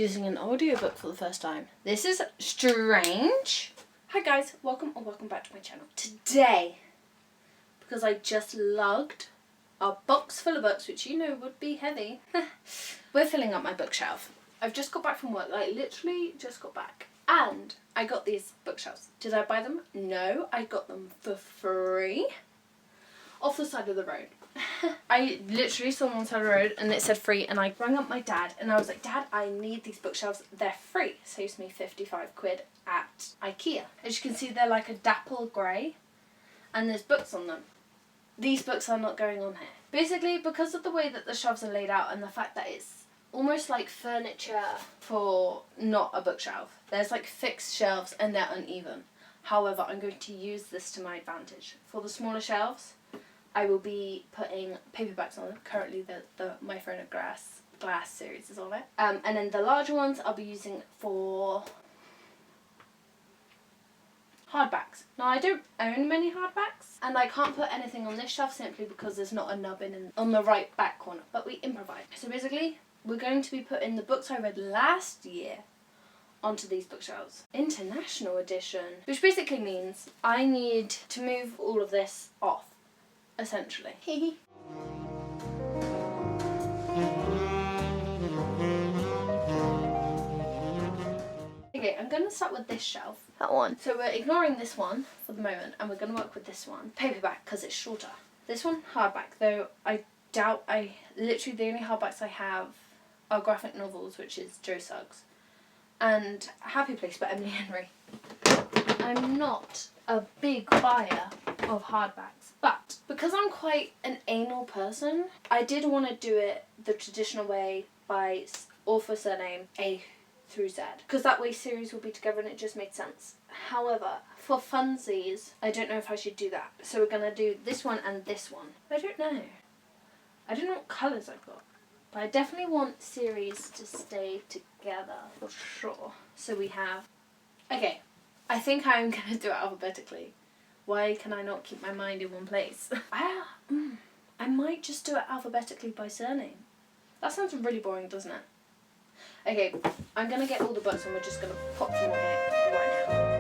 using an audiobook for the first time. This is strange. Hi guys, welcome or welcome back to my channel. Today, because I just lugged a box full of books, which you know would be heavy, we're filling up my bookshelf. I've just got back from work, like literally just got back. And I got these bookshelves. Did I buy them? No, I got them for free off the side of the road. I literally saw them on the side of the road and it said free, and I rang up my dad and I was like, Dad, I need these bookshelves. They're free. Saves me 55 quid at IKEA. As you can see, they're like a dapple grey and there's books on them. These books are not going on here. Basically, because of the way that the shelves are laid out and the fact that it's almost like furniture for not a bookshelf. There's like fixed shelves and they're uneven. However, I'm going to use this to my advantage. For the smaller shelves, I will be putting paperbacks on them. Currently, the My Throne of Glass series is on it. And then the larger ones I'll be using for hardbacks. Now, I don't own many hardbacks, and I can't put anything on this shelf simply because there's not a nub on the right back corner. But we improvise. So basically, we're going to be putting the books I read last year onto these bookshelves. International edition. Which basically means I need to move all of this off, essentially. Okay, I'm going to start with this shelf. That one. So we're ignoring this one for the moment and we're going to work with this one. Paperback, because it's shorter. This one, hardback, though I doubt literally the only hardbacks I have are graphic novels, which is Joe Suggs, and Happy Place by Emily Henry. I'm not a big buyer of hardbacks, but because I'm quite an anal person, I did want to do it the traditional way by author surname A through Z, because that way series will be together and it just made sense. However, for funsies, I don't know if I should do that. So we're going to do this one and this one. I don't know. I don't know what colours I've got. But I definitely want series to stay together for sure. So we have... Okay, I think I'm going to do it alphabetically. Why can I not keep my mind in one place? I might just do it alphabetically by surname. That sounds really boring, doesn't it? Okay, I'm going to get all the books and we're just going to pop them on here right now.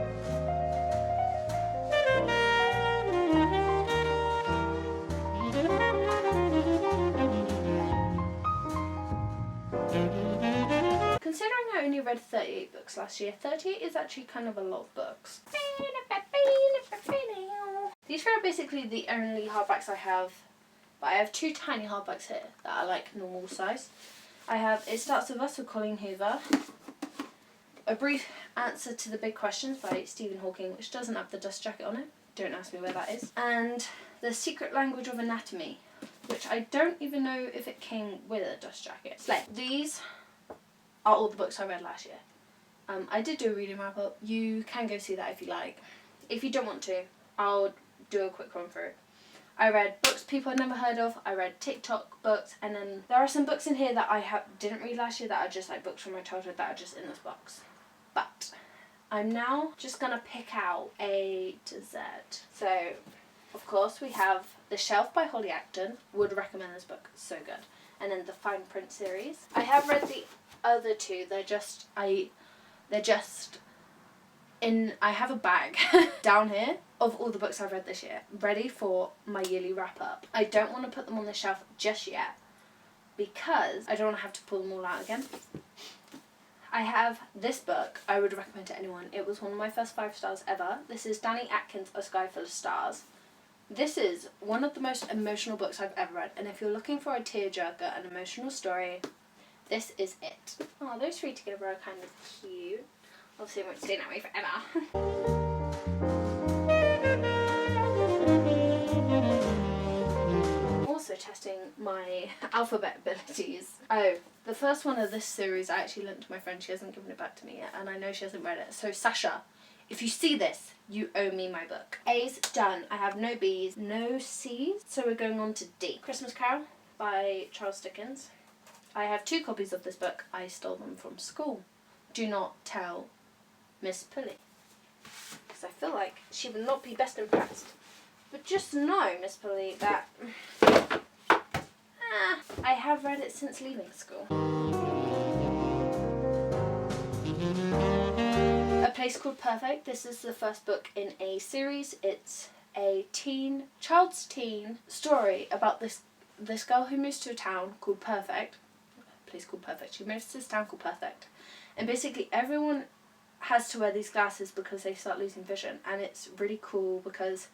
Considering I only read 38 books last year, 38 is actually kind of a lot of books. These are basically the only hardbacks I have, but I have two tiny hardbacks here that are like normal size. I have It Starts With Us with Colleen Hoover, A Brief Answer to the Big Questions by Stephen Hawking, which doesn't have the dust jacket on it. Don't ask me where that is. And The Secret Language of Anatomy, which I don't even know if it came with a dust jacket. Slay. These are all the books I read last year. I did do a reading wrap up. You can go see that if you like. If you don't want to, I'll do a quick run through. I read books people had never heard of. I read TikTok books, and then there are some books in here that I didn't read last year that are just like books from my childhood that are just in this box. But I'm now just gonna pick out A to Z. So, of course, we have The Shelf by Holly Acton. Would recommend this book. So good. And then the Fine Print series. I have read the other two. I have a bag down here of all the books I've read this year, ready for my yearly wrap up. I don't want to put them on the shelf just yet because I don't want to have to pull them all out again. I have this book I would recommend to anyone. It was one of my first 5 stars ever. This is Danny Atkins' A Sky Full of Stars. This is one of the most emotional books I've ever read, and if you're looking for a tearjerker, an emotional story, this is it. Oh, those three together are kind of cute. Obviously, I won't stay that way forever. Also testing my alphabet abilities. Oh, the first one of this series I actually lent to my friend. She hasn't given it back to me yet, and I know she hasn't read it. So Sasha, if you see this, you owe me my book. A's done. I have no B's, no C's. So we're going on to D. Christmas Carol by Charles Dickens. I have 2 copies of this book. I stole them from school. Do not tell Miss Pulley, because I feel like she will not be best impressed. But just know, Miss Pulley, that I have read it since leaving school. Place Called Perfect. This is the first book in a series. It's a child's teen story about this girl who moves to a town called Perfect. Place called Perfect. She moves to this town called Perfect. And basically everyone has to wear these glasses because they start losing vision. And it's really cool because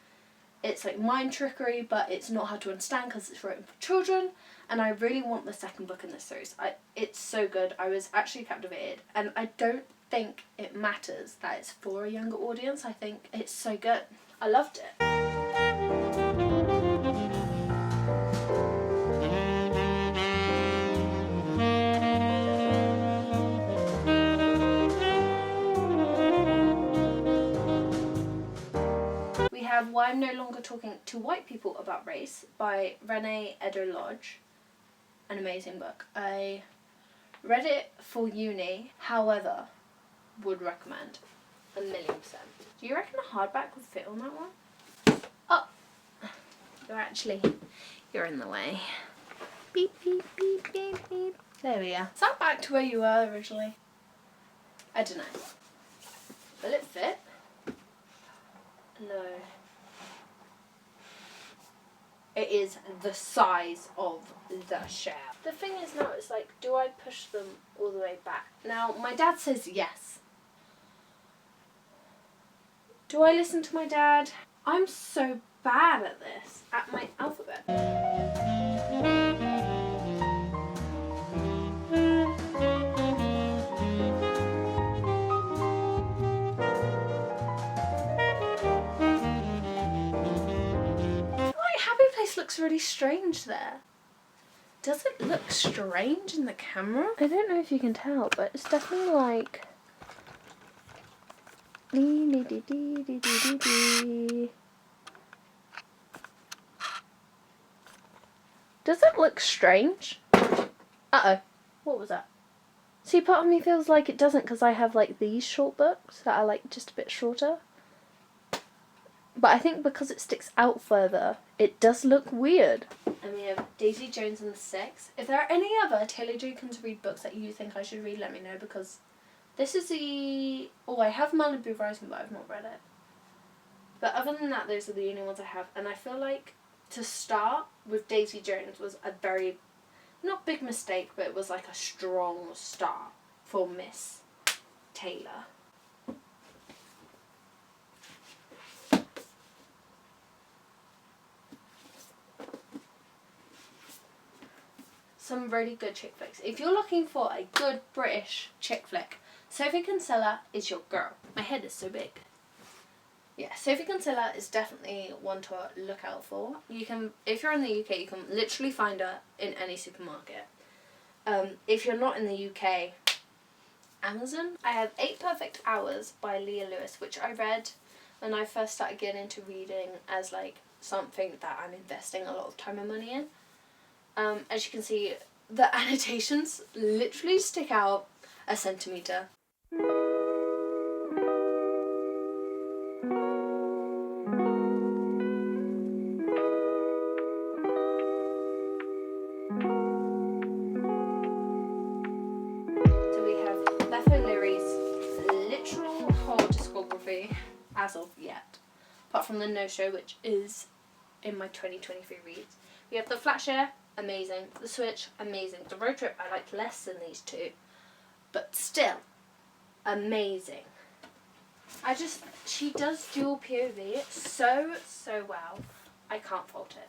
it's like mind trickery, but it's not hard to understand because it's written for children. And I really want the second book in this series. It's so good. I was actually captivated. And I don't think it matters that it's for a younger audience. I think it's so good. I loved it. We have Why I'm No Longer Talking to White People About Race by Renee Edo-Lodge. An amazing book. I read it for uni, however, would recommend 1,000,000%. Do you reckon a hardback would fit on that one? Oh, you're in the way. Beep, beep, beep, beep, beep. There we are. Is that back to where you were originally? I don't know. Will it fit? No. It is the size of the shelf. The thing is now, it's like, do I push them all the way back? Now, my dad says yes. Do I listen to my dad? I'm so bad at this, at my alphabet. Looks really strange there. Does it look strange in the camera? I don't know if you can tell, but it's definitely like Does it look strange? Uh-oh. What was that? See, part of me feels like it doesn't because I have like these short books that are like just a bit shorter. But I think because it sticks out further, it does look weird. And we have Daisy Jones and the Six. If there are any other Taylor Jenkins Reid books that you think I should read, let me know, because this is the... Oh, I have Malibu Rising, but I've not read it. But other than that, those are the only ones I have. And I feel like to start with Daisy Jones was a very, not big mistake, but it was like a strong start for Miss Taylor. Some really good chick flicks. If you're looking for a good British chick flick, Sophie Kinsella is your girl. My head is so big. Yeah, Sophie Kinsella is definitely one to look out for. You can, if you're in the UK, you can literally find her in any supermarket. If you're not in the UK, Amazon. I have 8 Perfect Hours by Leah Lewis, which I read when I first started getting into reading as like something that I'm investing a lot of time and money in. As you can see, the annotations literally stick out a centimetre. So we have Beth O'Leary's literal whole discography as of yet, apart from the No Show, which is in my 2023 reads. We have The Flat Share, amazing. The Switch, amazing. The Road Trip I liked less than these two, but still amazing. She does dual POV so well. I can't fault it.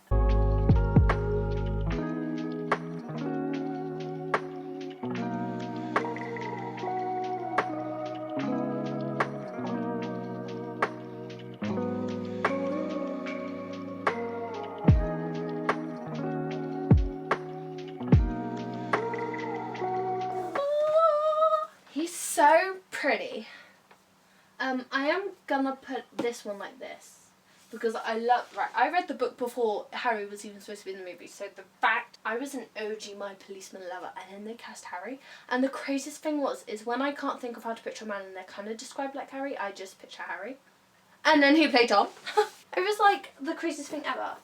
So pretty. I am gonna put this one like this because I read the book before Harry was even supposed to be in the movie, so the fact I was an OG My Policeman lover and then they cast Harry, and the craziest thing is when I can't think of how to picture a man and they're kind of described like Harry, I just picture Harry. And then he played Tom. It was like the craziest thing ever.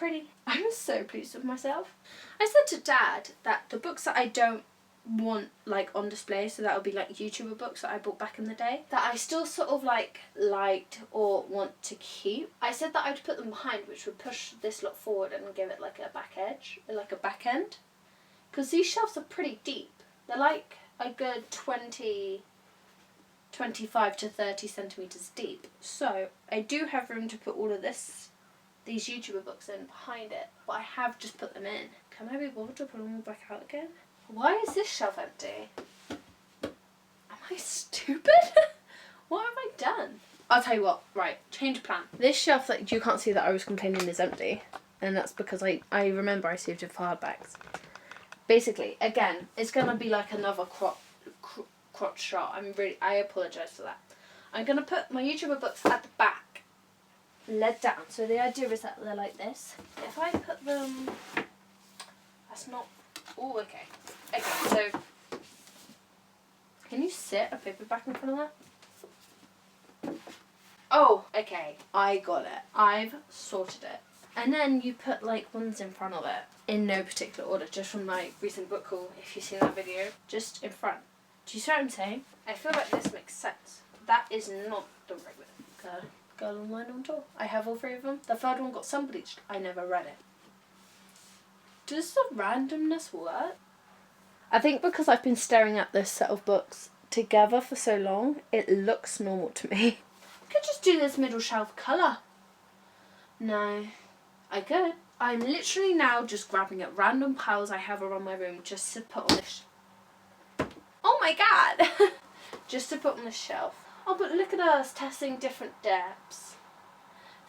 pretty. I'm so pleased with myself. I said to Dad that the books that I don't want like on display, so that would be like YouTuber books that I bought back in the day, that I still sort of like liked or want to keep, I said that I'd put them behind, which would push this lot forward and give it like a back edge, like a back end, because these shelves are pretty deep. They're like a good 25 to 30 centimeters deep, so I do have room to put all of these YouTuber books in behind it, but I have just put them in. Can I be bothered to put them all back out again? Why is this shelf empty? Am I stupid? What have I done? I'll tell you what, right, change of plan. This shelf that you can't see that I was complaining is empty, and that's because I remember I saved it for hardbacks. Basically, again, it's gonna be like another crotch shot. I apologise for that. I'm gonna put my YouTuber books at the back, led down. So the idea is that they're like this. If I put them, that's not. Oh, okay. Okay, so can you sit a paperback in front of that? Oh, okay. I got it. I've sorted it. And then you put like ones in front of it in no particular order, just from my recent book haul. If you've seen that video, just in front. Do you see what I'm saying? I feel like this makes sense. That is not the right way. Girl Online on tour. I have all 3 of them. The 3rd one got some bleached. I never read it. Does the randomness work? I think because I've been staring at this set of books together for so long, it looks normal to me. I could just do this middle shelf colour. No, I could. I'm literally now just grabbing at random piles I have around my room just to put on this. Oh my god! Just to put on the shelf. Oh, but look at us testing different depths.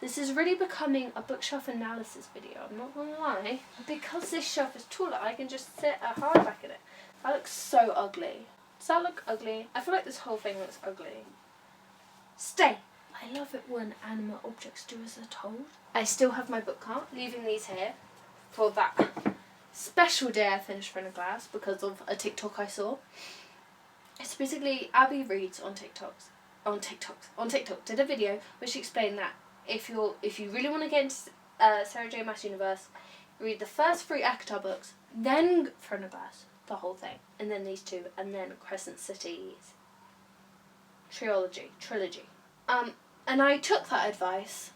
This is really becoming a bookshelf analysis video, I'm not gonna lie. Because this shelf is taller, I can just sit a hardback in it. That looks so ugly. Does that look ugly? I feel like this whole thing looks ugly. Stay! I love it when animate objects do as they're told. I still have my book cart, leaving these here for that special day I finished Friend of Glass because of a TikTok I saw. It's basically Abby Reads on TikTok did a video which explained that if you really want to get into Sarah J. Maas universe, read the first 3 ACOTAR books, then Friend of Glass, the whole thing, and then these 2, and then Crescent City's trilogy. And I took that advice,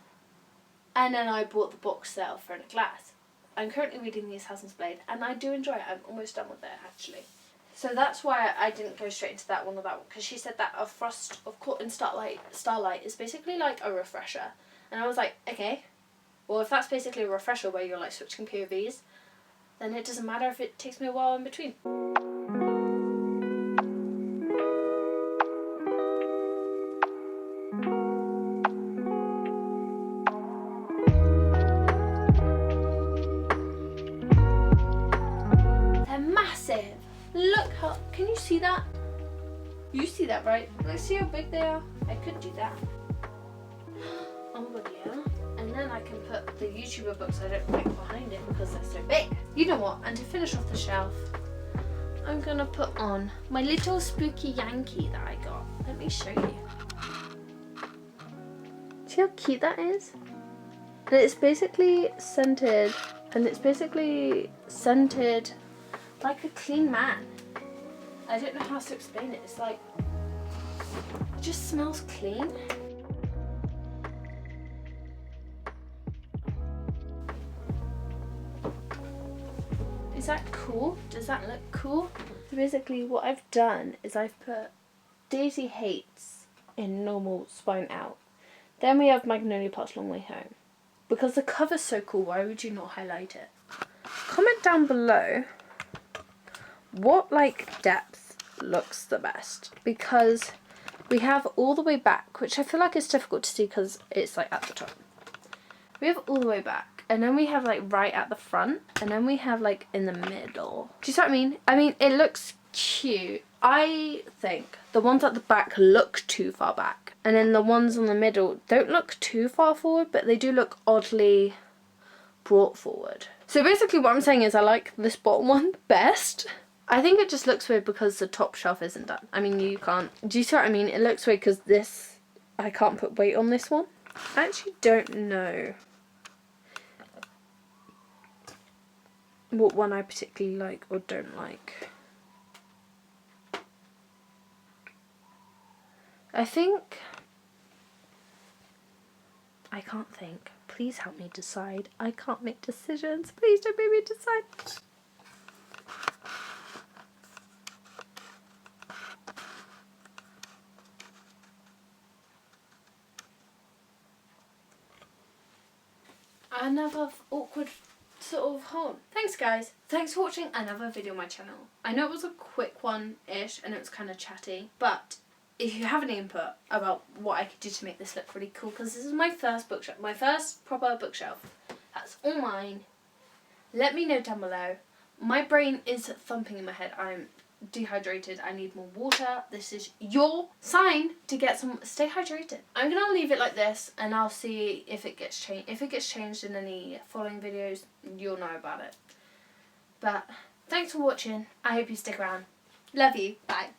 and then I bought the box set of Friend of Glass. I'm currently reading The Assassin's Blade, and I do enjoy it. I'm almost done with it, actually. So that's why I didn't go straight into that one or that one, because she said that A Frost of Caught in Starlight is basically like a refresher. And I was like, okay, well if that's basically a refresher where you're like switching POVs, then it doesn't matter if it takes me a while in between. They're massive! Look how, can you see that? You see that, right? Let's see how big they are. I could do that. Oh my god, yeah. And then I can put the YouTuber books I don't like behind it because they're so big. You know what? And to finish off the shelf, I'm gonna put on my little spooky Yankee that I got. Let me show you. See how cute that is? And it's basically scented, like a clean man. I don't know how to explain it. It's like, it just smells clean. Is that cool? Does that look cool? So basically what I've done is I've put Daisy Hates in normal spine out. Then we have Magnolia Park's Long Way Home. Because the cover's so cool, why would you not highlight it? Comment down below what like depth looks the best, because we have all the way back, which I feel like it's difficult to see because it's like at the top. We have all the way back, and then we have like right at the front, and then we have like in the middle. Do you see what I mean? I mean, it looks cute. I think the ones at the back look too far back, and then the ones on the middle don't look too far forward, but they do look oddly brought forward. So basically what I'm saying is I like this bottom one best. I think it just looks weird because the top shelf isn't done. I mean, you can't, do you see what I mean? It looks weird because this, I can't put weight on this one. I actually don't know what one I particularly like or don't like. I think... I can't think. Please help me decide. I can't make decisions. Please don't make me decide. Another awkward sort of hold. Thanks guys. Thanks for watching another video on my channel. I know it was a quick one-ish and it was kind of chatty, but if you have any input about what I could do to make this look really cool, because this is my first bookshelf, my first proper bookshelf. That's all mine. Let me know down below. My brain is thumping in my head. I'm dehydrated. I need more water. This is your sign to get some. Stay hydrated. I'm gonna leave it like this, and I'll see if it gets changed. If it gets changed in any following videos, you'll know about it. But thanks for watching. I hope you stick around. Love you. Bye.